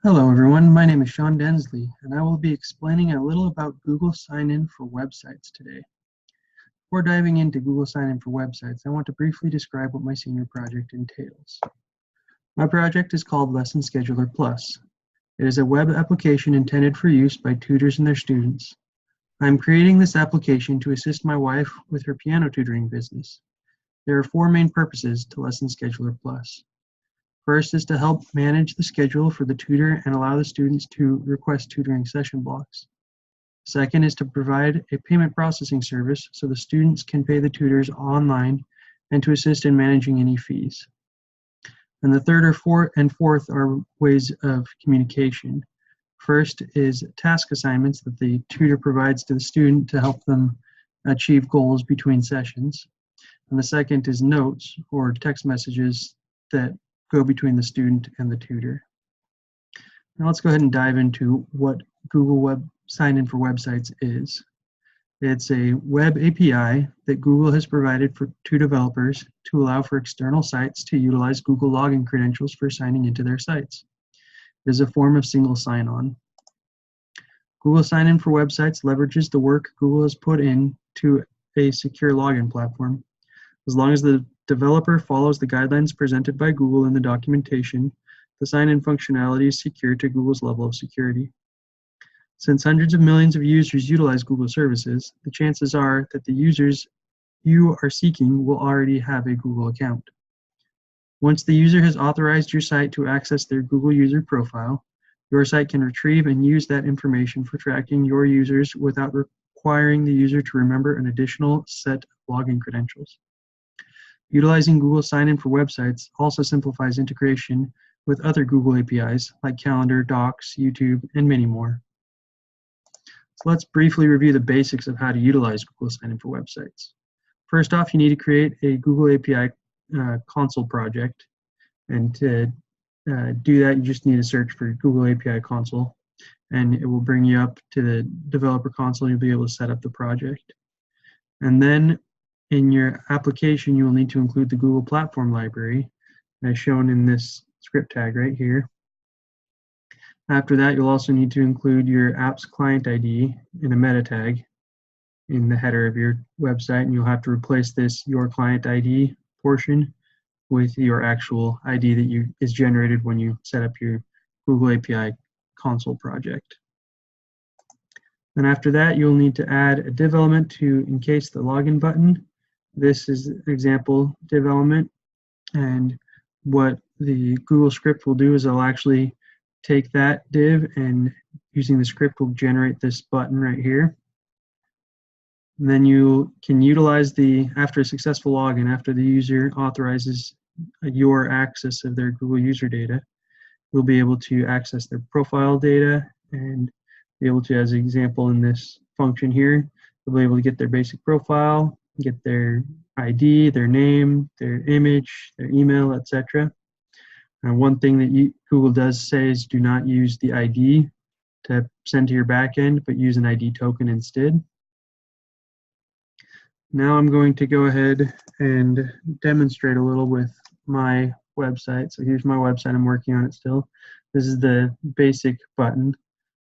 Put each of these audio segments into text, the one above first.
Hello everyone, my name is Sean Densley, and I will be explaining a little about Google Sign-In for websites today. Before diving into Google Sign-In for websites, I want to briefly describe what my senior project entails. My project is called Lesson Scheduler Plus. It is a web application intended for use by tutors and their students. I am creating this application to assist my wife with her piano tutoring business. There are four main purposes to Lesson Scheduler Plus. First is to help manage the schedule for the tutor and allow the students to request tutoring session blocks. Second is to provide a payment processing service so the students can pay the tutors online and to assist in managing any fees. And the third or fourth are ways of communication. First is task assignments that the tutor provides to the student to help them achieve goals between sessions. And the second is notes or text messages that go between the student and the tutor. Now let's go ahead and dive into what Google Web Sign-In for Websites is. It's a web API that Google has provided to developers to allow for external sites to utilize Google login credentials for signing into their sites. It is a form of single sign-on. Google Sign-In for Websites leverages the work Google has put into a secure login platform. As long as the developer follows the guidelines presented by Google in the documentation, the sign-in functionality is secure to Google's level of security. Since hundreds of millions of users utilize Google services, the chances are that the users you are seeking will already have a Google account. Once the user has authorized your site to access their Google user profile, your site can retrieve and use that information for tracking your users without requiring the user to remember an additional set of login credentials. Utilizing Google Sign-In for Websites also simplifies integration with other Google APIs like Calendar, Docs, YouTube, and many more. So let's briefly review the basics of how to utilize Google Sign-In for Websites. First off, you need to create a Google API console project. And to do that, you just need to search for Google API console, and it will bring you up to the developer console, and you'll be able to set up the project. And then in your application, you will need to include the Google Platform Library, as shown in this script tag right here. After that, you'll also need to include your app's client ID in a meta tag in the header of your website, and you'll have to replace this your client ID portion with your actual ID that is generated when you set up your Google API console project. And after that, you'll need to add a div element to encase the login button. This is an example div element, and what the Google script will do is it'll actually take that div and using the script will generate this button right here. And then you can utilize after a successful login, after the user authorizes your access of their Google user data, you'll be able to access their profile data and be able to, as an example in this function here, you'll be able to get their basic profile, get their ID, their name, their image, their email, etc. And one thing that Google does say is do not use the ID to send to your backend, but use an ID token instead. Now I'm going to go ahead and demonstrate a little with my website. So here's my website, I'm working on it still. This is the basic button.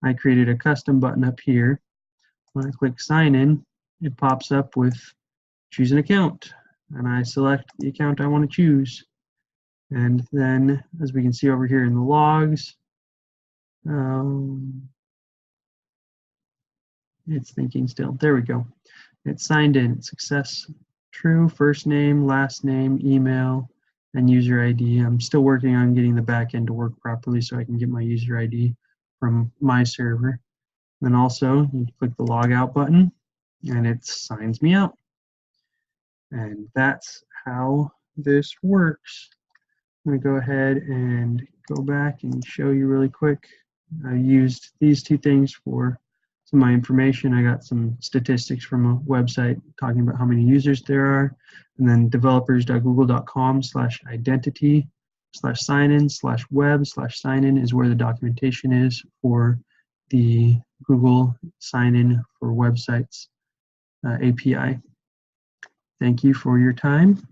I created a custom button up here. When I click sign in, it pops up with choose an account, and I select the account I want to choose. And then, as we can see over here in the logs, it's thinking still. There we go. It's signed in. Success true, first name, last name, email, and user ID. I'm still working on getting the back end to work properly so I can get my user ID from my server. Then also, you click the logout button, and it signs me out. And that's how this works. I'm going to go ahead and go back and show you really quick. I used these two things for some of my information. I got some statistics from a website talking about how many users there are, and then developers.google.com/identity/signin/web/signin is where the documentation is for the Google Sign-In for Websites API. Thank you for your time.